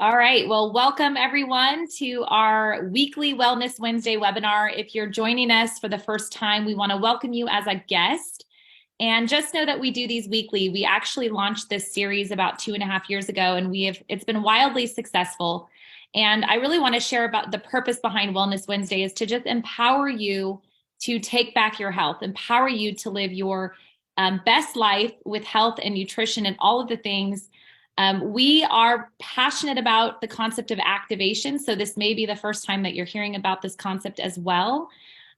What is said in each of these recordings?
All right. Well, welcome everyone to our weekly Wellness Wednesday webinar. If you're joining us for the first time, we want to welcome you as a guest. And just know that we do these weekly. We actually launched this series about 2.5 years ago, and it's been wildly successful. And I really want to share about the purpose behind Wellness Wednesday is to just empower you to take back your health, empower you to live your best life with health and nutrition and all of the things. We are passionate about the concept of activation. So this may be the first time that you're hearing about this concept as well.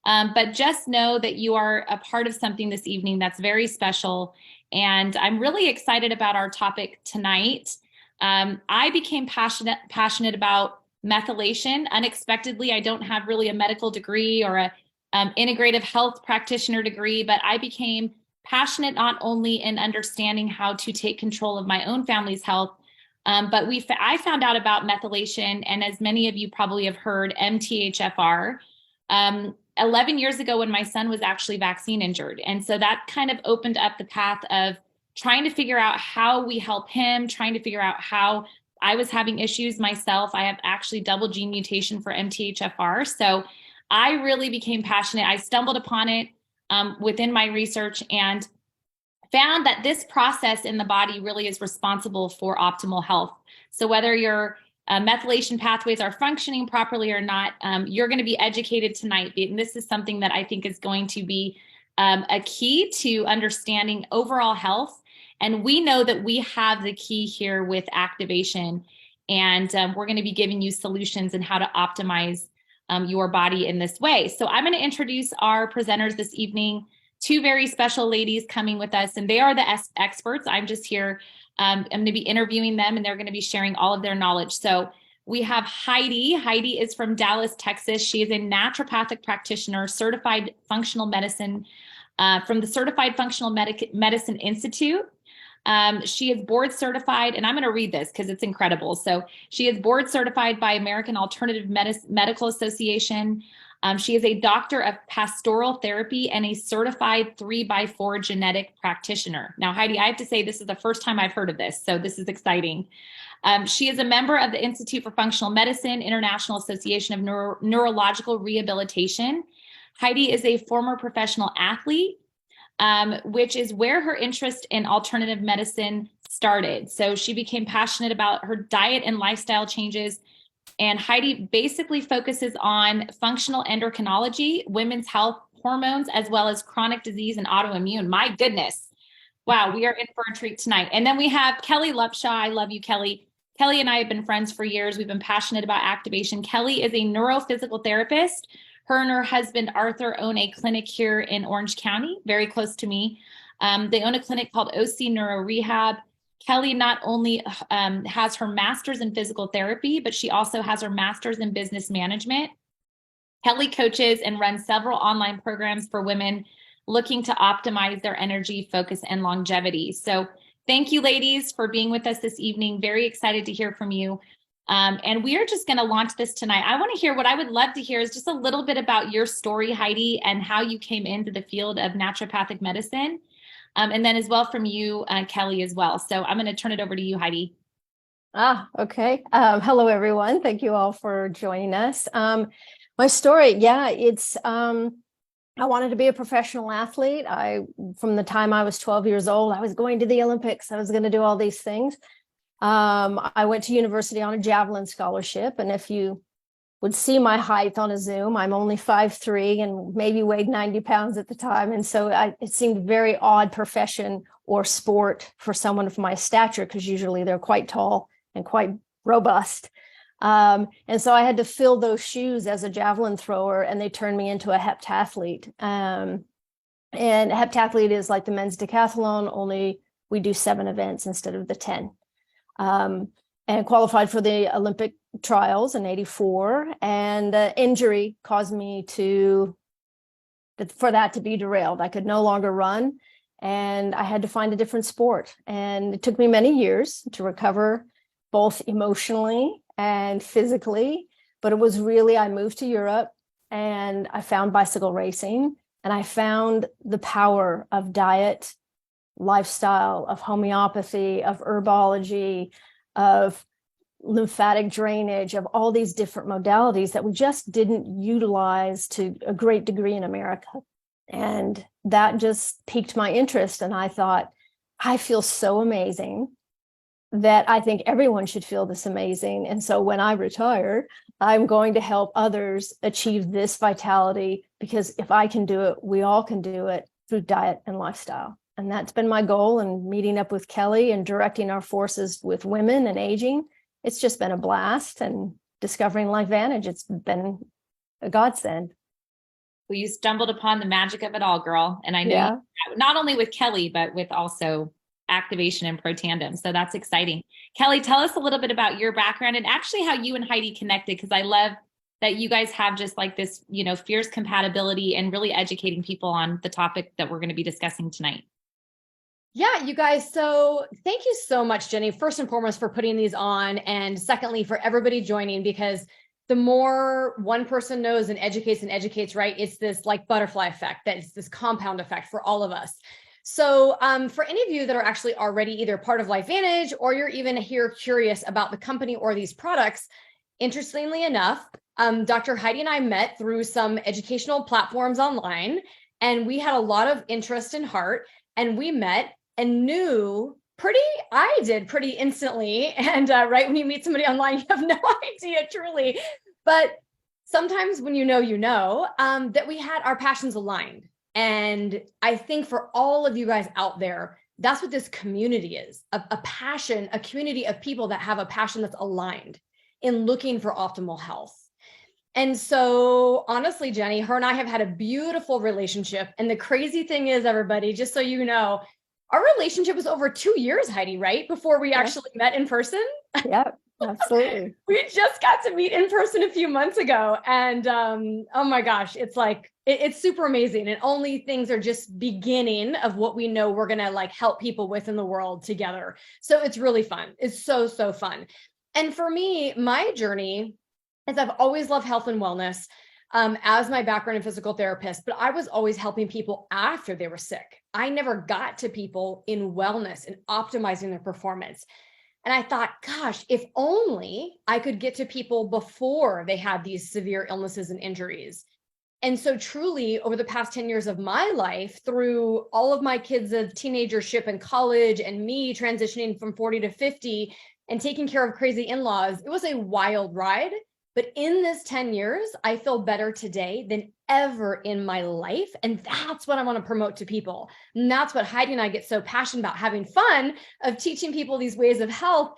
But just know that you are a part of something this evening that's very special. And I'm really excited about our topic tonight. I became passionate about methylation unexpectedly. I don't have really a medical degree or a integrative health practitioner degree, but I became passionate not only in understanding how to take control of my own family's health, but I found out about methylation, and as many of you probably have heard, MTHFR. 11 years ago when my son was actually vaccine injured. And so that kind of opened up the path of trying to figure out how we help him, trying to figure out how I was having issues myself. I have actually double gene mutation for MTHFR. So I really became passionate. I stumbled upon it within my research and found that this process in the body really is responsible for optimal health. So whether your methylation pathways are functioning properly or not, you're going to be educated tonight. And this is something that I think is going to be a key to understanding overall health. And we know that we have the key here with activation. And we're going to be giving you solutions and how to optimize your body in this way. So I'm going to introduce our presenters this evening, two very special ladies coming with us, and they are the experts. I'm just here. I'm going to be interviewing them, and they're going to be sharing all of their knowledge. So we have Heidi. Heidi is from Dallas, Texas. She is a naturopathic practitioner, certified functional medicine from the Certified Functional Medicine Institute. She is board certified, and I'm going to read this because it's incredible. So she is board certified by American Alternative Medical Association. She is a doctor of pastoral therapy and a certified 3x4 genetic practitioner. Now, Heidi, I have to say this is the first time I've heard of this, so this is exciting. She is a member of the Institute for Functional Medicine, International Association of Neurological Rehabilitation. Heidi is a former professional athlete, which is where her interest in alternative medicine started. So she became passionate about her diet and lifestyle changes. And Heidi basically focuses on functional endocrinology, women's health, hormones, as well as chronic disease and autoimmune. My goodness. Wow, we are in for a treat tonight. And then we have Kelly Lupshaw. I love you, Kelly. Kelly and I have been friends for years. We've been passionate about activation. Kelly is a neurophysical therapist. Her and her husband, Arthur, own a clinic here in Orange County, very close to me. They own a clinic called OC Neuro Rehab. Kelly not only has her master's in physical therapy, but she also has her master's in business management. Kelly coaches and runs several online programs for women looking to optimize their energy, focus, and longevity. So thank you, ladies, for being with us this evening. Very excited to hear from you. And we are just going to launch this tonight. I want to hear, what I would love to hear is just a little bit about your story, Heidi, and how you came into the field of naturopathic medicine. And then as well from you, Kelly, as well. So I'm going to turn it over to you, Heidi. Okay. Hello, everyone. Thank you all for joining us. My story, it's I wanted to be a professional athlete. From the time I was 12 years old, I was going to the Olympics. I was going to do all these things. I went to university on a javelin scholarship, and if you would see my height on a Zoom, I'm only 5'3" and maybe weighed 90 pounds at the time. And so it seemed a very odd profession or sport for someone of my stature, because usually they're quite tall and quite robust. And so I had to fill those shoes as a javelin thrower, and they turned me into a heptathlete. And a heptathlete is like the men's decathlon, only we do 7 events instead of the 10. And qualified for the Olympic trials in '84, and injury caused me for that to be derailed. I could no longer run, and I had to find a different sport. And it took me many years to recover, both emotionally and physically. But it was really, I moved to Europe and I found bicycle racing, and I found the power of diet, lifestyle, of homeopathy, of herbology, of lymphatic drainage, of all these different modalities that we just didn't utilize to a great degree in America. And that just piqued my interest. And I thought, I feel so amazing that I think everyone should feel this amazing. And so when I retire, I'm going to help others achieve this vitality, because if I can do it, we all can do it through diet and lifestyle. And that's been my goal. And meeting up with Kelly and directing our forces with women and aging, it's just been a blast. And discovering LifeVantage, it's been a godsend. Well, you stumbled upon the magic of it all, girl. And I know Yeah. you, not only with Kelly, but with also activation and pro tandem. So that's exciting. Kelly, tell us a little bit about your background and actually how you and Heidi connected, because I love that you guys have just like this, fierce compatibility and really educating people on the topic that we're going to be discussing tonight. Yeah, you guys. So thank you so much, Jenny, first and foremost, for putting these on. And secondly, for everybody joining, because the more one person knows and educates, right? It's this like butterfly effect, that it's this compound effect for all of us. So for any of you that are actually already either part of LifeVantage, or you're even here curious about the company or these products, interestingly enough, Dr. Heidi and I met through some educational platforms online, and we had a lot of interest in heart, and we met and knew I did pretty instantly. And right when you meet somebody online, you have no idea truly. But sometimes when you know, that we had our passions aligned. And I think for all of you guys out there, that's what this community is, a passion, a community of people that have a passion that's aligned in looking for optimal health. And so honestly, Jenny, her and I have had a beautiful relationship. And the crazy thing is, everybody, just so you know, our relationship was over 2 years, Heidi, right? Before we actually met in person. Yeah, absolutely. We just got to meet in person a few months ago. And oh my gosh, it's like, it's super amazing. And only things are just beginning of what we know we're going to like help people with in the world together. So it's really fun. It's so, so fun. And for me, my journey is I've always loved health and wellness. As my background in physical therapist, but I was always helping people after they were sick. I never got to people in wellness and optimizing their performance. And I thought, gosh, if only I could get to people before they had these severe illnesses and injuries. And so truly over the past 10 years of my life, through all of my kids of teenagership and college and me transitioning from 40 to 50 and taking care of crazy in-laws, it was a wild ride. But in this 10 years, I feel better today than ever in my life. And that's what I want to promote to people. And that's what Heidi and I get so passionate about, having fun of teaching people these ways of health,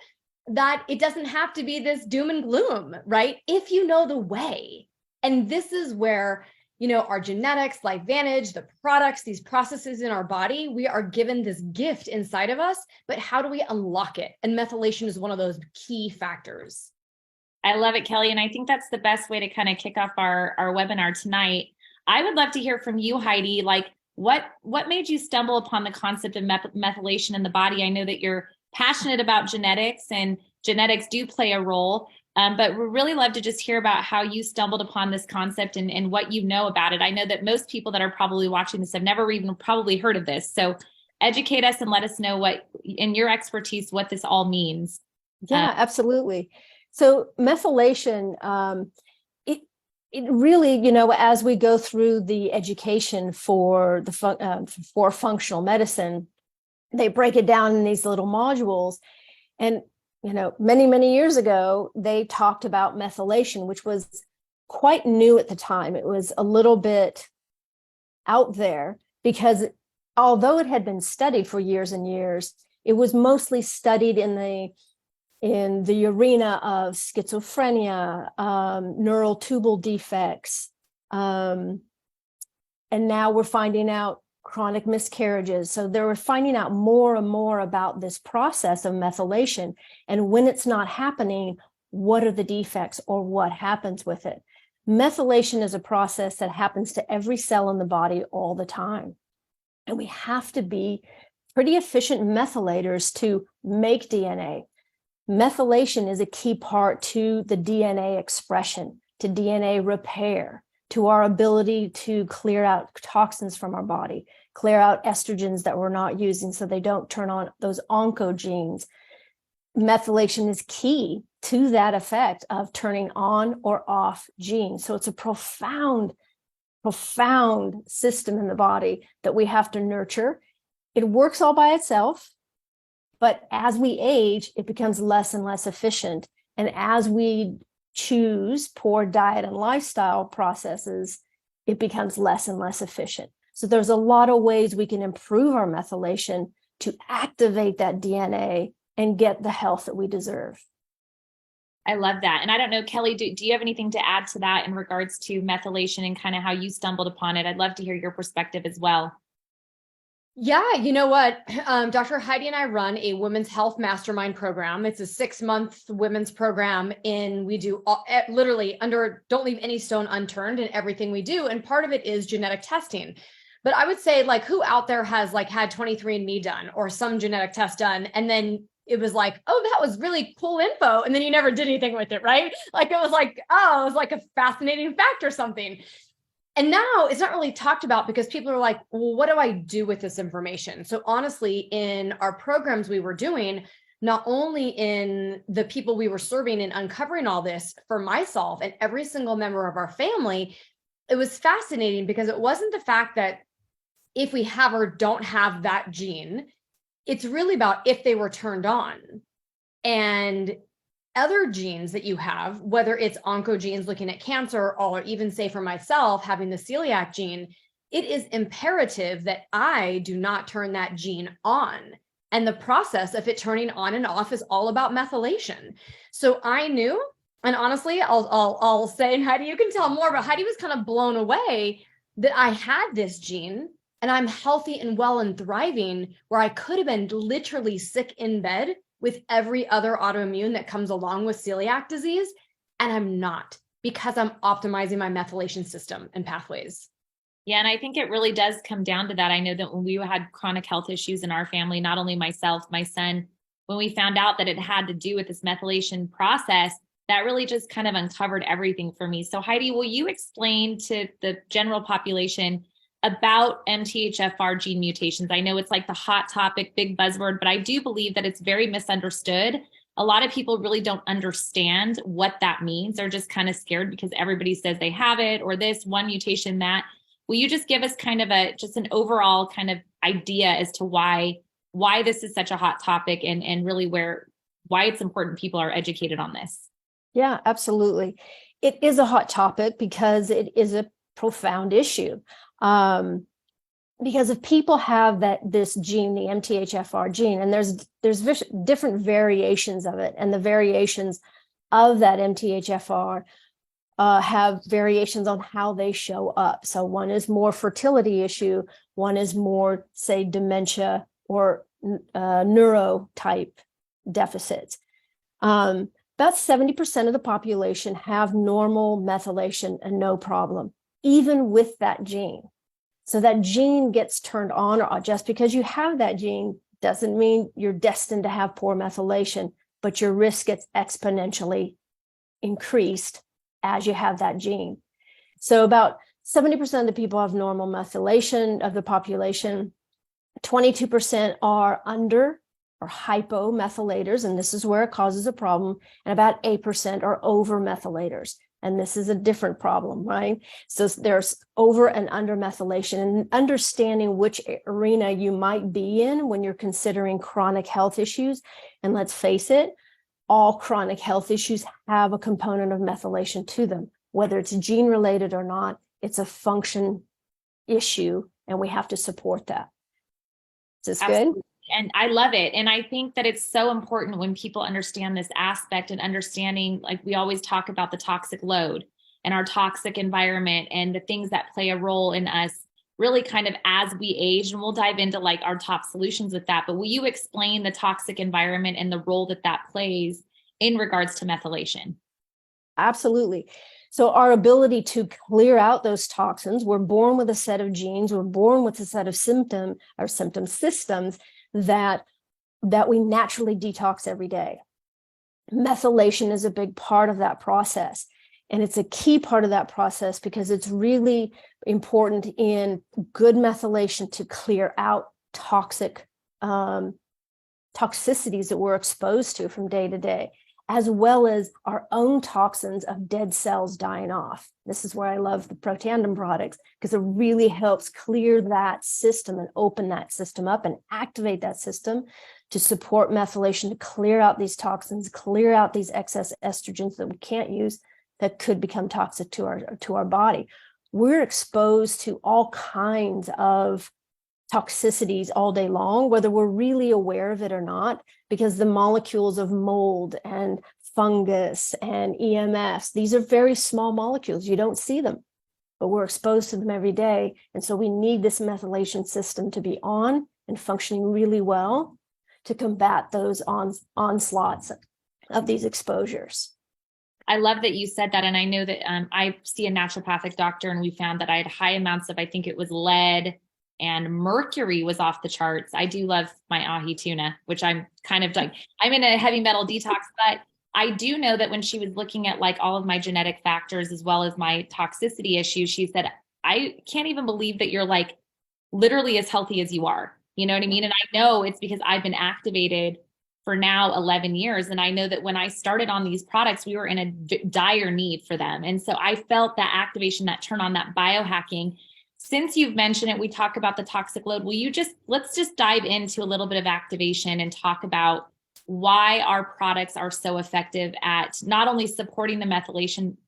that it doesn't have to be this doom and gloom, right? If you know the way. And this is where, our genetics, LifeVantage, the products, these processes in our body, we are given this gift inside of us, but how do we unlock it? And methylation is one of those key factors. I love it, Kelly. And I think that's the best way to kind of kick off our webinar tonight. I would love to hear from you, Heidi. Like, what made you stumble upon the concept of methylation in the body? I know that you're passionate about genetics, and genetics do play a role, but we really love to just hear about how you stumbled upon this concept and what you know about it. I know that most people that are probably watching this have never even probably heard of this. So educate us and let us know what, in your expertise, what this all means. Yeah, absolutely. So methylation, it really, as we go through the education for for functional medicine, they break it down in these little modules. And, many, many years ago, they talked about methylation, which was quite new at the time. It was a little bit out there because although it had been studied for years and years, it was mostly studied in the arena of schizophrenia, neural tubal defects. And now we're finding out chronic miscarriages. So they were finding out more and more about this process of methylation. And when it's not happening, what are the defects or what happens with it? Methylation is a process that happens to every cell in the body all the time. And we have to be pretty efficient methylators to make DNA. Methylation is a key part to the DNA expression, to DNA repair, to our ability to clear out toxins from our body, clear out estrogens that we're not using so they don't turn on those oncogenes. methylation is key to that effect of turning on or off genes. So it's a profound system in the body that we have to nurture. It works all by itself, but as we age, it becomes less and less efficient. And as we choose poor diet and lifestyle processes, it becomes less and less efficient. So there's a lot of ways we can improve our methylation to activate that DNA and get the health that we deserve. I love that. And I don't know, Kelly, do you have anything to add to that in regards to methylation and kind of how you stumbled upon it? I'd love to hear your perspective as well. Yeah, you know what? Dr. Heidi and I run a women's health mastermind program. It's a 6-month women's program, and we do literally don't leave any stone unturned in everything we do. And part of it is genetic testing. But I would say, like, who out there has like had 23andMe done or some genetic test done, and then it was like, oh, that was really cool info, and then you never did anything with it, right? Like it was like, oh, it was like a fascinating fact or something. And now it's not really talked about because people are like, well, what do I do with this information? So honestly, in our programs we were doing, not only in the people we were serving and uncovering all this for myself and every single member of our family, it was fascinating because it wasn't the fact that if we have or don't have that gene, it's really about if they were turned on. And other genes that you have, whether it's oncogenes looking at cancer, or even say for myself, having the celiac gene, it is imperative that I do not turn that gene on. And the process of it turning on and off is all about methylation. So I knew, and honestly, I'll say, and Heidi, you can tell more, but Heidi was kind of blown away that I had this gene and I'm healthy and well and thriving, where I could have been literally sick in bed with every other autoimmune that comes along with celiac disease. And I'm not, because I'm optimizing my methylation system and pathways. Yeah, and I think it really does come down to that. I know that when we had chronic health issues in our family, not only myself, my son, when we found out that it had to do with this methylation process, that really just kind of uncovered everything for me. So Heidi, will you explain to the general population about MTHFR gene mutations? I know it's like the hot topic, big buzzword, but I do believe that it's very misunderstood. A lot of people really don't understand what that means. They're just kind of scared because everybody says they have it, or this one mutation, that. Will you just give us kind of just an overall kind of idea as to why this is such a hot topic, and really why it's important people are educated on this? Yeah, absolutely. It is a hot topic because it is a profound issue. Because if people have this gene, the MTHFR gene, and there's different variations of it, and the variations of that MTHFR have variations on how they show up. So one is more fertility issue, one is more, say, dementia or neurotype deficits. About 70% of the population have normal methylation and no problem, even with that gene. So that gene gets turned on or off. Just because you have that gene doesn't mean you're destined to have poor methylation, but your risk gets exponentially increased as you have that gene. So about 70% of the people have normal methylation of the population. 22% are under or hypomethylators, and this is where it causes a problem. And about 8% are over methylators. And this is a different problem, right? So there's over and under methylation, and understanding which arena you might be in when you're considering chronic health issues. And let's face it, all chronic health issues have a component of methylation to them, whether it's gene related or not. It's a function issue, and we have to support that. Is this Absolutely. good? And I love it. And I think that it's so important when people understand this aspect, and understanding, like we always talk about the toxic load and our toxic environment and the things that play a role in us really kind of as we age. And we'll dive into like our top solutions with that. But will you explain the toxic environment and the role that plays in regards to methylation? Absolutely. So our ability to clear out those toxins, we're born with a set of genes, we're born with a set of symptom systems that we naturally detox every day. Methylation is a big part of that process. And it's a key part of that process because it's really important in good methylation to clear out toxic toxicities that we're exposed to from day to day, as well as our own toxins of dead cells dying off. This is where I love the Protandim products, because it really helps clear that system and open that system up and activate that system to support methylation, to clear out these toxins, clear out these excess estrogens that we can't use that could become toxic to our body. We're exposed to all kinds of toxicities all day long, whether we're really aware of it or not, because the molecules of mold and fungus and EMFs, these are very small molecules. You don't see them, but we're exposed to them every day. And so we need this methylation system to be on and functioning really well to combat those onslaughts of these exposures. I love that you said that. And I know that I see a naturopathic doctor, and we found that I had high amounts of, I think it was lead, and mercury was off the charts. I do love my ahi tuna, which I'm kind of like, I'm in a heavy metal detox, but I do know that when she was looking at like all of my genetic factors as well as my toxicity issues, she said, I can't even believe that you're like literally as healthy as you are. You know what I mean? And I know it's because I've been activated for now 11 years. And I know that when I started on these products, we were in a dire need for them. And so I felt that activation, that turn on, that biohacking. Since you've mentioned it, we talk about the toxic load. Let's just dive into a little bit of activation and talk about why our products are so effective at not only supporting the methylation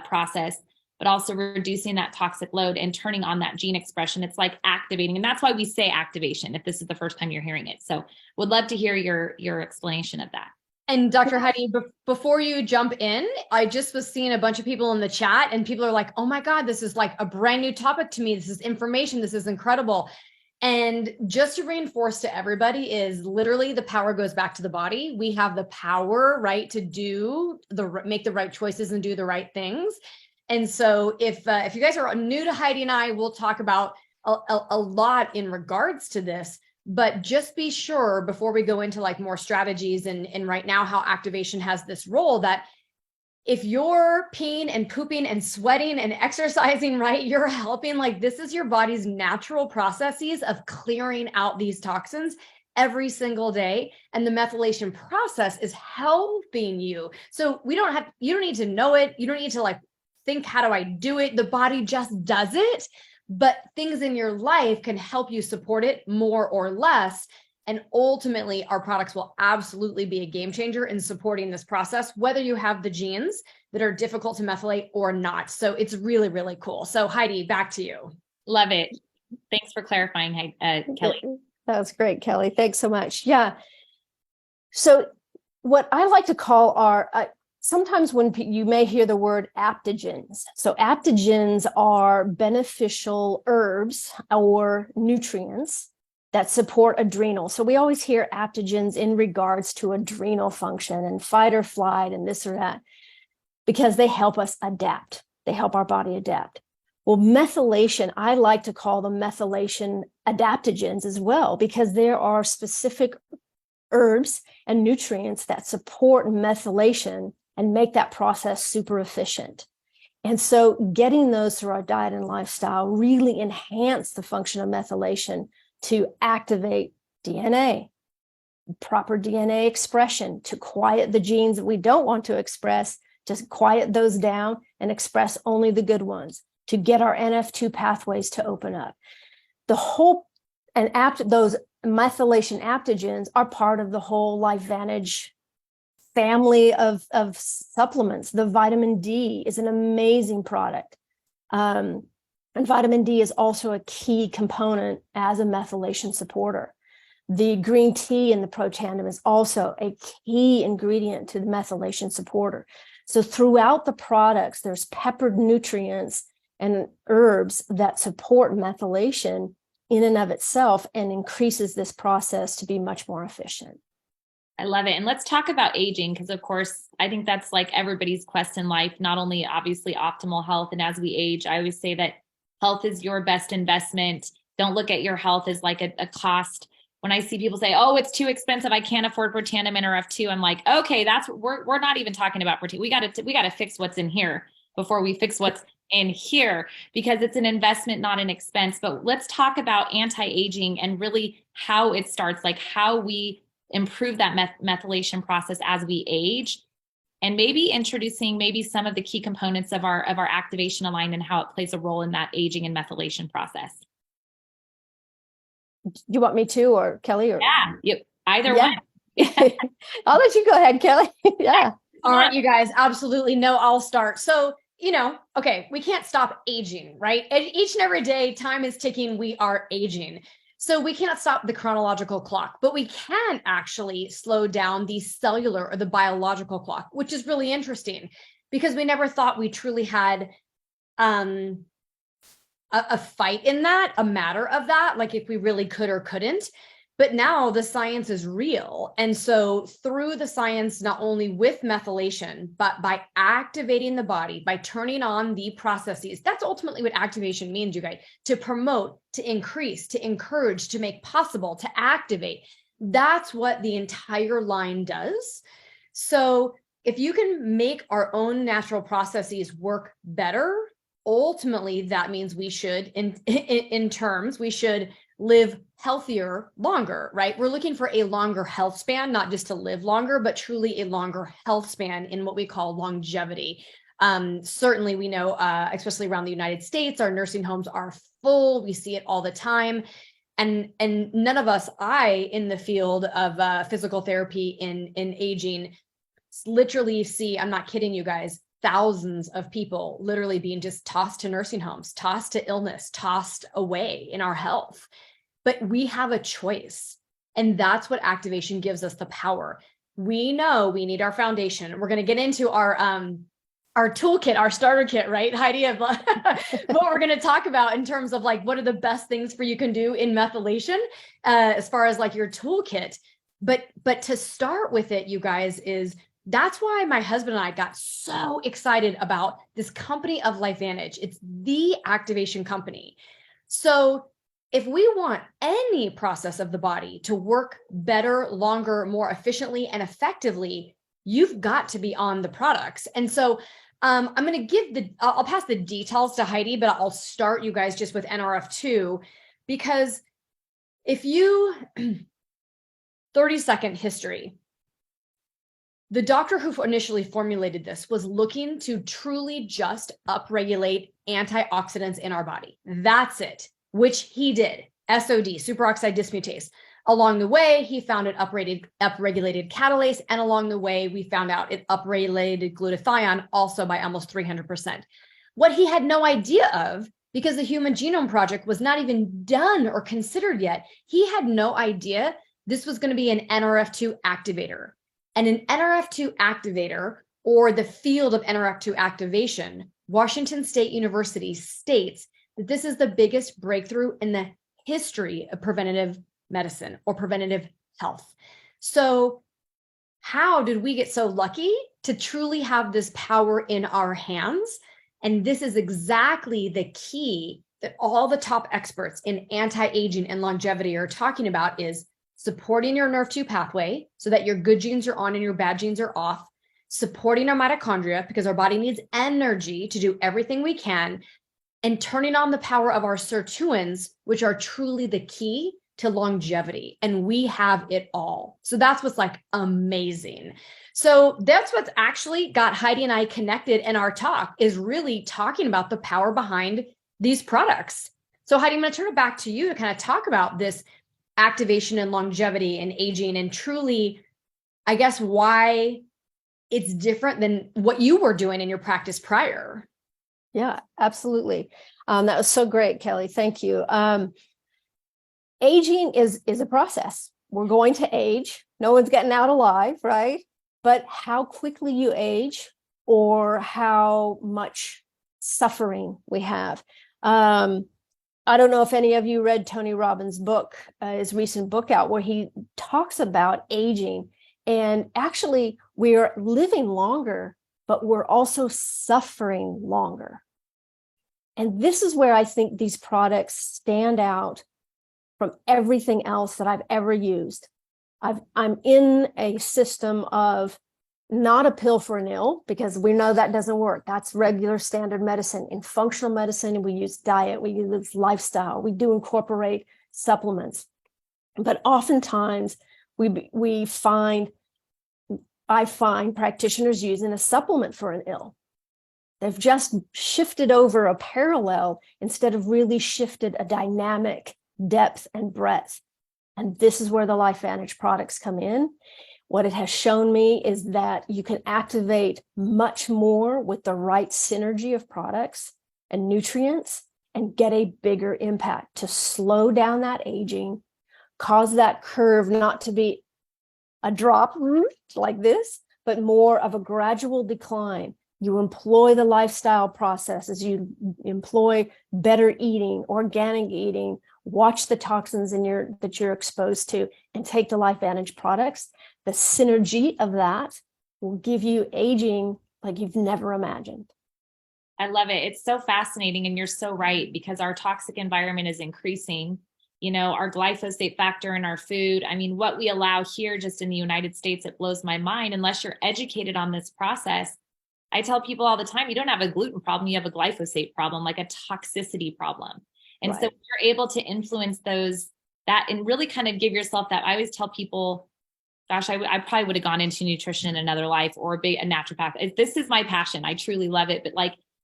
process, but also reducing that toxic load and turning on that gene expression. It's like activating. And that's why we say activation if this is the first time you're hearing it. So would love to hear your explanation of that. And Dr. Heidi, before you jump in, I just was seeing a bunch of people in the chat, and people are like, oh my God, this is like a brand new topic to me. This is information. This is incredible. And just to reinforce to everybody is literally the power goes back to the body. We have the power, right, to make the right choices and do the right things. And so if you guys are new to Heidi and I, we'll talk about a lot in regards to this. But just be sure before we go into like more strategies and right now how activation has this role, that if you're peeing and pooping and sweating and exercising, right, you're helping, like this is your body's natural processes of clearing out these toxins every single day. And the methylation process is helping you. So you don't need to know it. You don't need to like think, how do I do it? The body just does it. But things in your life can help you support it more or less. And ultimately, our products will absolutely be a game changer in supporting this process, whether you have the genes that are difficult to methylate or not. So it's really, really cool. So Heidi, back to you. Love it. Thanks for clarifying, Kelly. That was great, Kelly. Thanks so much. Yeah. So what I like to call sometimes when you may hear the word aptogens. So aptogens are beneficial herbs or nutrients that support adrenal. So we always hear aptogens in regards to adrenal function and fight or flight and this or that, because they help us adapt. They help our body adapt. Well, methylation, I like to call them methylation adaptogens as well, because there are specific herbs and nutrients that support methylation and make that process super efficient. And so getting those through our diet and lifestyle really enhance the function of methylation to activate DNA, proper DNA expression, to quiet the genes that we don't want to express, just quiet those down and express only the good ones, to get our NF2 pathways to open up. Those methylation aptogens are part of the whole LifeVantage family of supplements. The vitamin D is an amazing product. And vitamin D is also a key component as a methylation supporter. The green tea in the Protandim is also a key ingredient to the methylation supporter. So throughout the products, there's peppered nutrients and herbs that support methylation in and of itself and increases this process to be much more efficient. I love it. And let's talk about aging, because of course, I think that's like everybody's quest in life, not only obviously optimal health. And as we age, I always say that health is your best investment. Don't look at your health as like a cost. When I see people say, oh, it's too expensive, I can't afford Protandim NRF2, I'm like, okay, we're not even talking about Protandim. We got to fix what's in here before we fix what's in here, because it's an investment, not an expense. But let's talk about anti-aging and really how it starts, like how we improve that methylation process as we age, and maybe introducing maybe some of the key components of our activation line and how it plays a role in that aging and methylation process. You want me to, or Kelly? Or Either yeah. one. I'll let you go ahead, Kelly. Yeah. All right, you guys, absolutely. No, I'll start. So, okay, we can't stop aging, right? Each and every day, time is ticking. We are aging. So we cannot stop the chronological clock, but we can actually slow down the cellular or the biological clock, which is really interesting because we never thought we truly had a fight in that, a matter of that, like if we really could or couldn't. But now the science is real. And so through the science, not only with methylation, but by activating the body, by turning on the processes, that's ultimately what activation means, you guys, to promote, to increase, to encourage, to make possible, to activate. That's what the entire line does. So if you can make our own natural processes work better, ultimately that means we should, in terms, we should live healthier longer, right? We're looking for a longer health span, not just to live longer, but truly a longer health span in what we call longevity. Certainly we know, especially around the United States, our nursing homes are full. We see it all the time. And none of us, in the field of physical therapy in aging, literally see, I'm not kidding you guys, thousands of people literally being just tossed to nursing homes, tossed to illness, tossed away in our health. But we have a choice. And that's what activation gives us the power. We know we need our foundation. We're going to get into our toolkit, our starter kit, right, Heidi, of what we're going to talk about in terms of like, what are the best things for you can do in methylation, as far as like your toolkit. But to start with it, you guys, that's why my husband and I got so excited about this company of LifeVantage. It's the activation company. So if we want any process of the body to work better, longer, more efficiently and effectively, you've got to be on the products. And so I'm going to I'll pass the details to Heidi, but I'll start you guys just with NRF2, because if you 30-second history, the doctor who initially formulated this was looking to truly just upregulate antioxidants in our body. That's it, which he did. SOD, superoxide dismutase. Along the way, he found it upregulated catalase, and along the way, we found out it upregulated glutathione also by almost 300%. What he had no idea of, because the Human Genome Project was not even done or considered yet, he had no idea this was going to be an NRF2 activator. And an NRF2 activator, or the field of NRF2 activation, Washington State University states that this is the biggest breakthrough in the history of preventative medicine or preventative health. So how did we get so lucky to truly have this power in our hands? And this is exactly the key that all the top experts in anti-aging and longevity are talking about, is supporting your NRF2 pathway so that your good genes are on and your bad genes are off, supporting our mitochondria because our body needs energy to do everything we can, and turning on the power of our sirtuins, which are truly the key to longevity. And we have it all. So that's what's like amazing. So that's what's actually got Heidi and I connected in our talk, is really talking about the power behind these products. So Heidi, I'm going to turn it back to you to kind of talk about this activation and longevity and aging, and truly, I guess, why it's different than what you were doing in your practice prior. Yeah, absolutely. That was so great, Kelly. Thank you. Aging is a process. We're going to age. No one's getting out alive, right? But how quickly you age, or how much suffering we have. I don't know if any of you read Tony Robbins' book, his recent book out, where he talks about aging. And actually, we're living longer, but we're also suffering longer. And this is where I think these products stand out from everything else that I've ever used. I'm in a system of not a pill for an ill, because we know that doesn't work. That's regular standard medicine. In functional medicine, we use diet, we use lifestyle, we do incorporate supplements. But oftentimes I find practitioners using a supplement for an ill. They've just shifted over a parallel instead of really shifted a dynamic depth and breadth. And this is where the LifeVantage products come in. What it has shown me is that you can activate much more with the right synergy of products and nutrients and get a bigger impact to slow down that aging, cause that curve not to be a drop like this, but more of a gradual decline. You employ the lifestyle processes, you employ better eating, organic eating, watch the toxins that you're exposed to, and take the LifeVantage products. The synergy of that will give you aging like you've never imagined. I love it. It's so fascinating. And you're so right, because our toxic environment is increasing. Our glyphosate factor in our food. I mean, what we allow here just in the United States, it blows my mind. Unless you're educated on this process, I tell people all the time, you don't have a gluten problem, you have a glyphosate problem, like a toxicity problem. And so you're able to influence that and really kind of give yourself that. I always tell people, gosh, I probably would have gone into nutrition in another life or a naturopath. This is my passion. I truly love it. But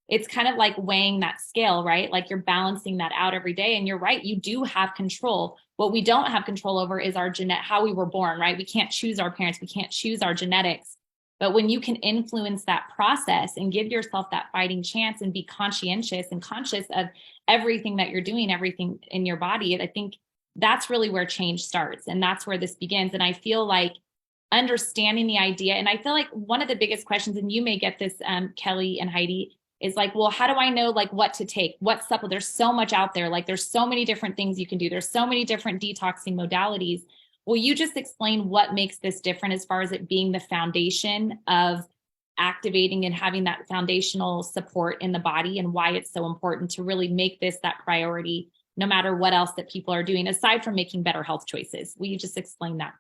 it's kind of like weighing that scale, right? Like you're balancing that out every day. And you're right, you do have control. What we don't have control over is our how we were born, right? We can't choose our parents. We can't choose our genetics. But when you can influence that process and give yourself that fighting chance and be conscientious and conscious of everything that you're doing, everything in your body, I think that's really where change starts. And that's where this begins. And I feel like understanding the idea, and I feel like one of the biggest questions, and you may get this, Kelly and Heidi, is like, well, how do I know what to take? What supplement? There's so much out there. There's so many different things you can do. There's so many different detoxing modalities. Will you just explain what makes this different as far as it being the foundation of activating and having that foundational support in the body, and why it's so important to really make this that priority, no matter what else that people are doing, aside from making better health choices? Will you just explain that?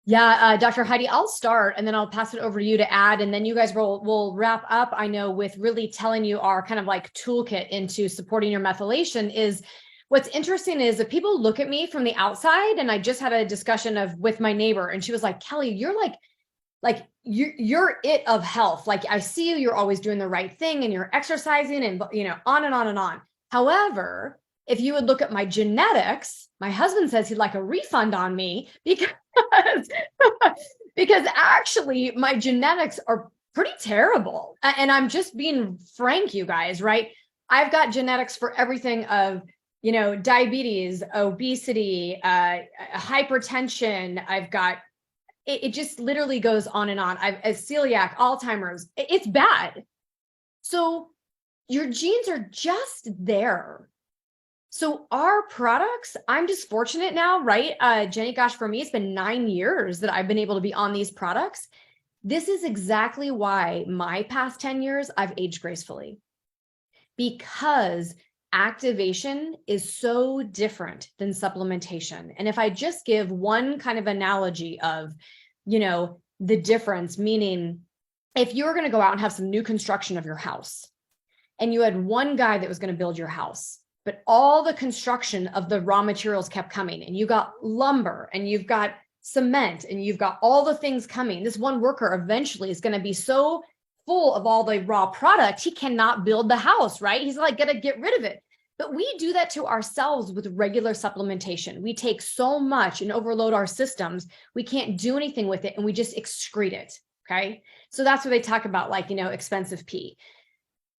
Yeah, Dr. Heidi, I'll start and then I'll pass it over to you to add, and then you guys will wrap up, I know, with really telling you our kind of toolkit into supporting your methylation. Is what's interesting is that people look at me from the outside, and I just had a discussion with my neighbor, and she was like, Kelly, you're you're it of health. I see you're always doing the right thing and you're exercising and, on and on and on. However, if you would look at my genetics, my husband says he'd like a refund on me because, because actually my genetics are pretty terrible. And I'm just being frank, you guys, right? I've got genetics for everything of, diabetes, obesity, hypertension. I've got, it just literally goes on and on. I've celiac, Alzheimer's. It's bad. So your genes are just there. So our products, I'm just fortunate now, right? Jenny, gosh, for me, it's been 9 years that I've been able to be on these products. This is exactly why my past 10 years, I've aged gracefully, because activation is so different than supplementation. And if I just give one kind of analogy of, the difference, meaning if you were going to go out and have some new construction of your house, and you had one guy that was going to build your house, but all the construction of the raw materials kept coming, and you got lumber and you've got cement and you've got all the things coming. This one worker eventually is going to be so full of all the raw product, he cannot build the house, right? He's going to get rid of it. But we do that to ourselves with regular supplementation. We take so much and overload our systems, we can't do anything with it, and we just excrete it, okay? So that's what they talk about, expensive pee.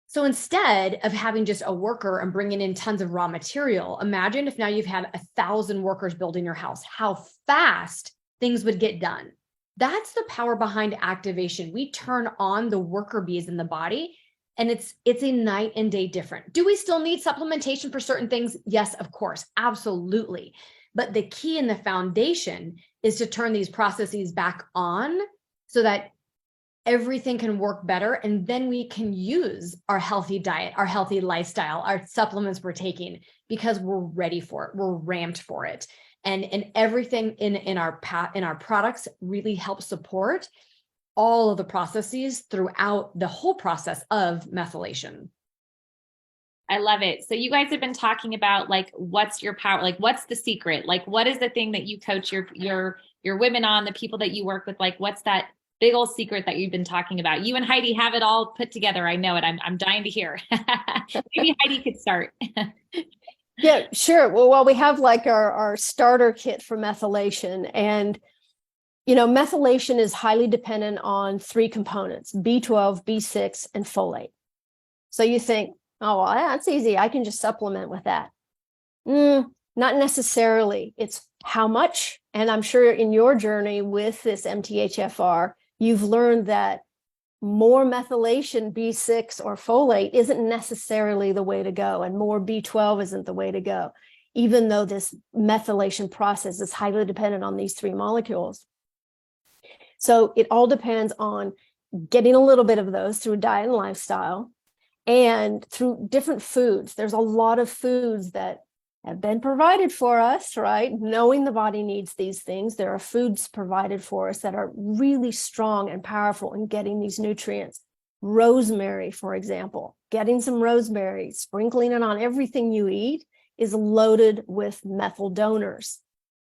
So instead of having just a worker and bringing in tons of raw material, imagine if now you've had 1,000 workers building your house, how fast things would get done. That's the power behind activation. We turn on the worker bees in the body, and it's a night and day different. Do we still need supplementation for certain things? Yes, of course, absolutely. But the key and the foundation is to turn these processes back on so that everything can work better. And then we can use our healthy diet, our healthy lifestyle, our supplements we're taking, because we're ready for it. We're ramped for it. And everything in our products really help support all of the processes throughout the whole process of methylation. I love it. So you guys have been talking about like, what's your power? Like, what's the secret? Like, what is the thing that you coach your women on, the people that you work with? Like, what's that big old secret that you've been talking about? You and Heidi have it all put together. I know it. I'm dying to hear. Maybe Heidi could start. Yeah, sure. Well, we have like our starter kit for methylation, and methylation is highly dependent on three components: B12, B6, and folate. So you think, oh, well, that's easy. I can just supplement with that. Not necessarily. It's how much. And I'm sure in your journey with this MTHFR, you've learned that more methylation, B6 or folate, isn't necessarily the way to go, and more B12 isn't the way to go, even though this methylation process is highly dependent on these three molecules. So it all depends on getting a little bit of those through diet and lifestyle and through different foods. There's a lot of foods that have been provided for us, right? Knowing the body needs these things. There are foods provided for us that are really strong and powerful in getting these nutrients. Rosemary, for example, getting some rosemary, sprinkling it on everything you eat is loaded with methyl donors,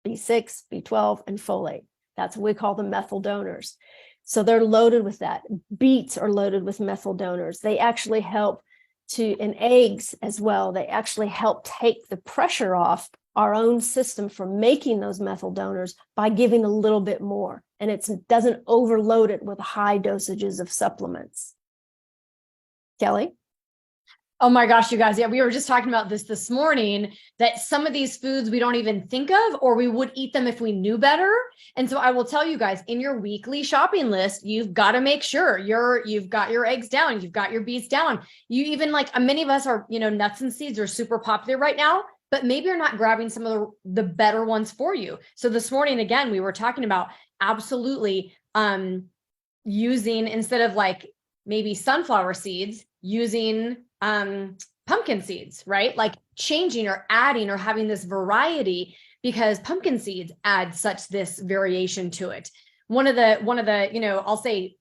B6, B12, and folate. That's what we call the methyl donors. So they're loaded with that. Beets are loaded with methyl donors. They actually help and eggs as well. They actually help take the pressure off our own system from making those methyl donors by giving a little bit more. And it doesn't overload it with high dosages of supplements. Kelly? Oh my gosh, you guys. Yeah, we were just talking about this morning, that some of these foods we don't even think of, or we would eat them if we knew better. And so I will tell you guys, in your weekly shopping list, you've got to make sure you've got your eggs down, you've got your beets down. You even, like, many of us are, nuts and seeds are super popular right now, but maybe you're not grabbing some of the better ones for you. So this morning, again, we were talking about absolutely using, instead of like maybe sunflower seeds, using pumpkin seeds, right? Like changing or adding or having this variety, because pumpkin seeds add such this variation to it. One of the, I'll say,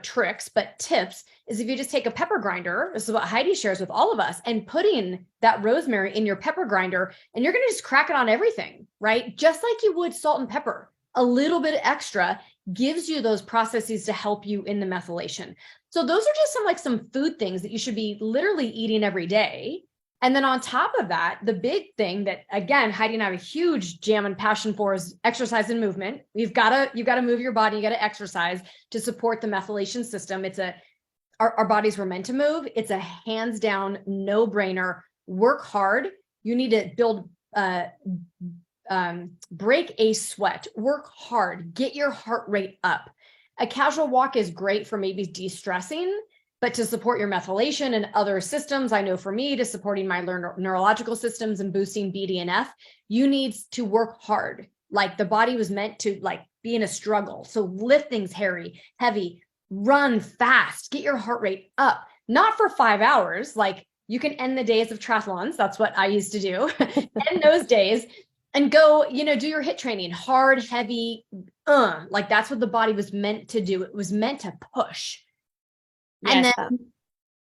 tricks, but tips is if you just take a pepper grinder, this is what Heidi shares with all of us, and putting that rosemary in your pepper grinder, and you're going to just crack it on everything, right? Just like you would salt and pepper. A little bit extra gives you those processes to help you in the methylation. So those are just some food things that you should be literally eating every day. And then on top of that, the big thing that, again, Heidi and I have a huge jam and passion for is exercise and movement. You got to move your body. You got to exercise to support the methylation system. Our bodies were meant to move. It's a hands down no brainer. Work hard. You need to break a sweat, work hard, get your heart rate up. A casual walk is great for maybe de-stressing, but to support your methylation and other systems, I know for me, to supporting my neurological systems and boosting BDNF, you need to work hard. Like the body was meant to be in a struggle. So lift things heavy, run fast, get your heart rate up, not for 5 hours. Like you can end the days of triathlons. That's what I used to do. End those days. And go, do your HIIT training, hard, heavy, like that's what the body was meant to do. It was meant to push. Yes.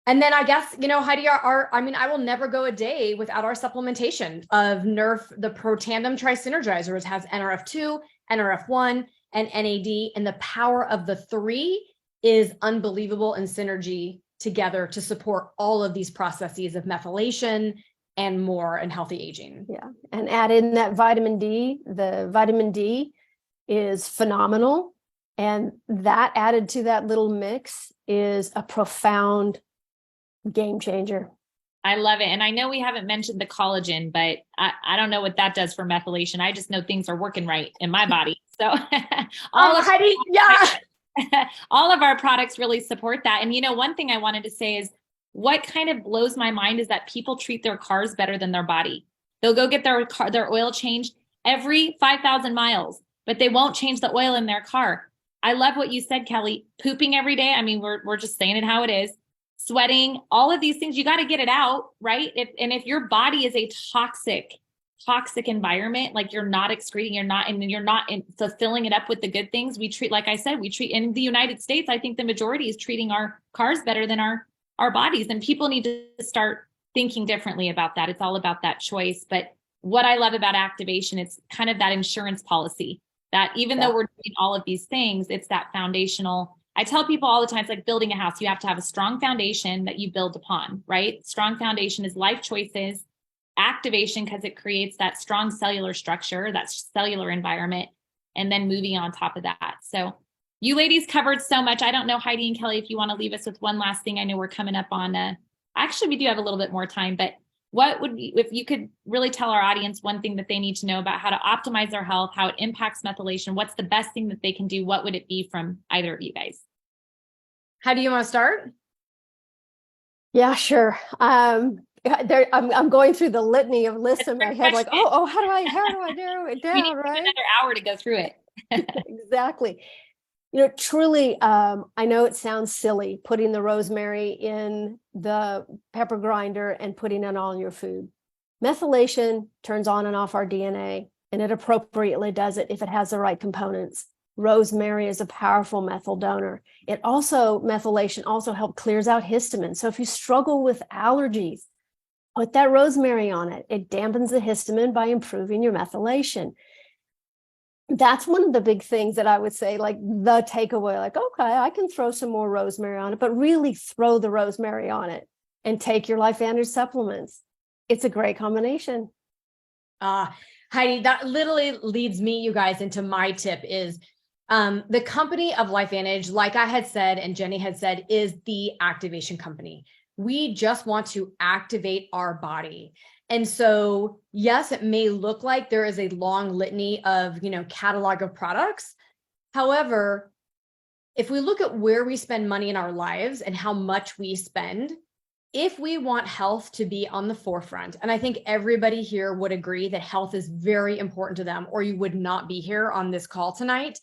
And then I guess, Heidi, I will never go a day without our supplementation of Nerf, the Protandem Trisynergizer. It has NRF2, NRF1, and NAD. And the power of the three is unbelievable in synergy together to support all of these processes of methylation and more, and healthy aging. Yeah. And add in that vitamin D. The vitamin D is phenomenal. And that added to that little mix is a profound game changer. I love it. And I know we haven't mentioned the collagen, but I don't know what that does for methylation. I just know things are working right in my body. So Heidi, yeah. all of our products really support that. And one thing I wanted to say is, what kind of blows my mind is that people treat their cars better than their body. They'll go get their oil changed every 5,000 miles, but they won't change the oil in their car. I love what you said, Kelly. Pooping every day. I mean, we're just saying it how it is. Sweating, all of these things, you got to get it out, right? If your body is a toxic environment, like you're not excreting, you're not fulfilling it up with the good things. We treat, like I said, in the United States, I think the majority is treating our cars better than our bodies, and people need to start thinking differently about that. It's all about that choice. But what I love about activation, it's kind of that insurance policy that even though we're doing all of these things, it's that foundational. I tell people all the time, it's like building a house. You have to have a strong foundation that you build upon, right? Strong foundation is life choices, activation, because it creates that strong cellular structure, that cellular environment, and then moving on top of that. So you ladies covered so much. I don't know, Heidi and Kelly, if you want to leave us with one last thing. I know we're coming up on, actually, we do have a little bit more time, but what would be, if you could really tell our audience one thing that they need to know about how to optimize their health, how it impacts methylation, what's the best thing that they can do? What would it be from either of you guys? How do you want to start? Yeah, sure. I'm going through the litany of lists in my head, like, how do I narrow it down, We need right? another hour to go through it. Exactly. Truly, I know it sounds silly putting the rosemary in the pepper grinder and putting it on your food. Methylation turns on and off our DNA, and it appropriately does it if it has the right components. Rosemary is a powerful methyl donor. Methylation also helps clears out histamine. So if you struggle with allergies, put that rosemary on it. It dampens the histamine by improving your methylation. That's one of the big things that I would say, like the takeaway, like, okay, I can throw some more rosemary on it, but really throw the rosemary on it and take your LifeVantage supplements. It's a great combination. Heidi, that literally leads me, you guys, into my tip is the company of LifeVantage, like I had said, and Jenny had said, is the activation company. We just want to activate our body. And so, yes, it may look like there is a long litany of, catalog of products. However, if we look at where we spend money in our lives and how much we spend, if we want health to be on the forefront, and I think everybody here would agree that health is very important to them, or you would not be here on this call tonight,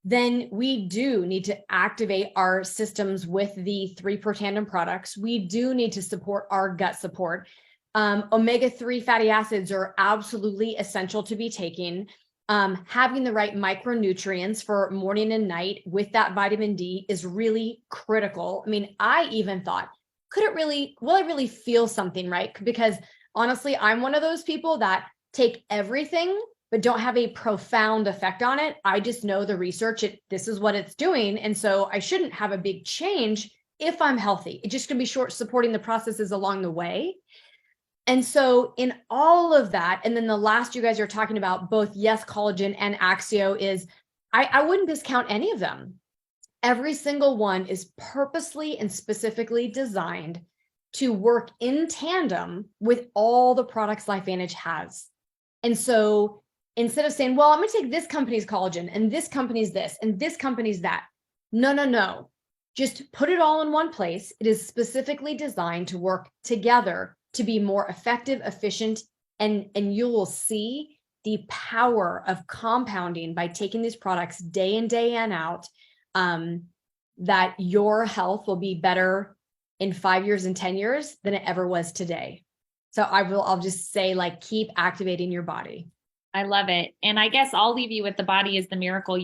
then we do need to activate our systems with the 3 Protandim products. We do need to support our gut support. Omega-3 fatty acids are absolutely essential to be taking. Having the right micronutrients for morning and night with that vitamin D is really critical. I mean, I even thought, will I really feel something, right? Because honestly, I'm one of those people that take everything, but don't have a profound effect on it. I just know the research, this is what it's doing. And so I shouldn't have a big change if I'm healthy. It's just gonna be supporting the processes along the way. And so in all of that, and then the last you guys are talking about, both Yes Collagen and Axio, is I wouldn't discount any of them. Every single one is purposely and specifically designed to work in tandem with all the products LifeVantage has. And so instead of saying, well, I'm going to take this company's collagen and this company's this and this company's that. No. Just put it all in one place. It is specifically designed to work together to be more effective, efficient, and you will see the power of compounding by taking these products day in, day in, out, that your health will be better in 5 years and 10 years than it ever was today. So I'll just say, like, keep activating your body. I love it. And I guess I'll leave you with the body is the miracle.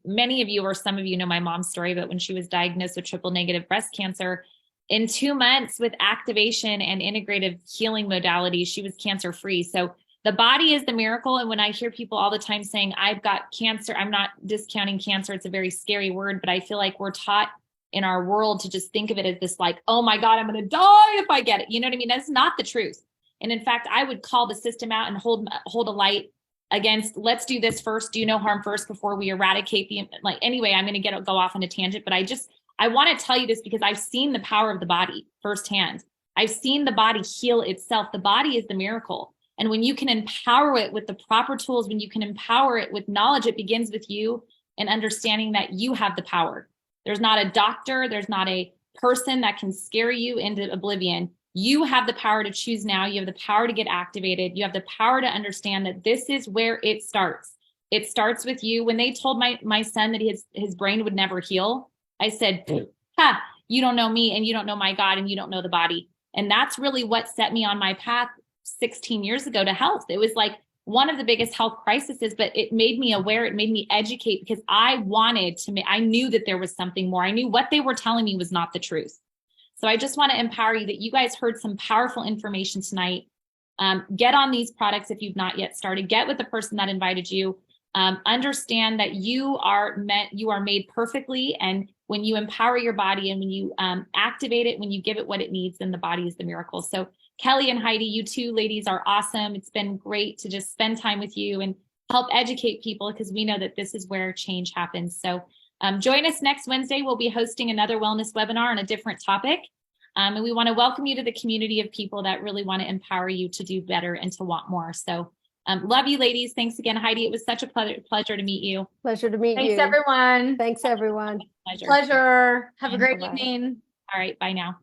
Many of you or some of you know my mom's story, but when she was diagnosed with triple negative breast cancer, in 2 months with activation and integrative healing modalities, she was cancer free. So the body is the miracle. And when I hear people all the time saying, I've got cancer, I'm not discounting cancer. It's a very scary word, but I feel like we're taught in our world to just think of it as this, like, oh my God, I'm going to die if I get it. You know what I mean? That's not the truth. And in fact, I would call the system out and hold a light against, let's do this first, do no harm first before we eradicate anyway, I'm going to go off on a tangent, but I want to tell you this because I've seen the power of the body firsthand. I've seen the body heal itself. The body is the miracle. And when you can empower it with the proper tools, when you can empower it with knowledge, it begins with you and understanding that you have the power. There's not a doctor, there's not a person that can scare you into oblivion. You have the power to choose now. You have the power to get activated. You have the power to understand that this is where it starts. It starts with you. When they told my son that his brain would never heal, I said, you don't know me and you don't know my God and you don't know the body. And that's really what set me on my path 16 years ago to health. It was like one of the biggest health crises, but it made me aware. It made me educate because I knew that there was something more. I knew what they were telling me was not the truth. So I just want to empower you that you guys heard some powerful information tonight. Get on these products if you've not yet started. Get with the person that invited you. Understand that you are made perfectly, and when you empower your body and when you activate it, when you give it what it needs, then the body is the miracle. So Kelly and Heidi, you two ladies are awesome. It's been great to just spend time with you and help educate people, because we know that this is where change happens. So join us next Wednesday. We'll be hosting another wellness webinar on a different topic. And we want to welcome you to the community of people that really want to empower you to do better and to want more. So love you, ladies. Thanks again, Heidi. It was such a pleasure to meet you. Pleasure to meet you. Thanks, everyone. Thanks, everyone. Pleasure. Have a great Bye-bye. evening. All right. Bye now.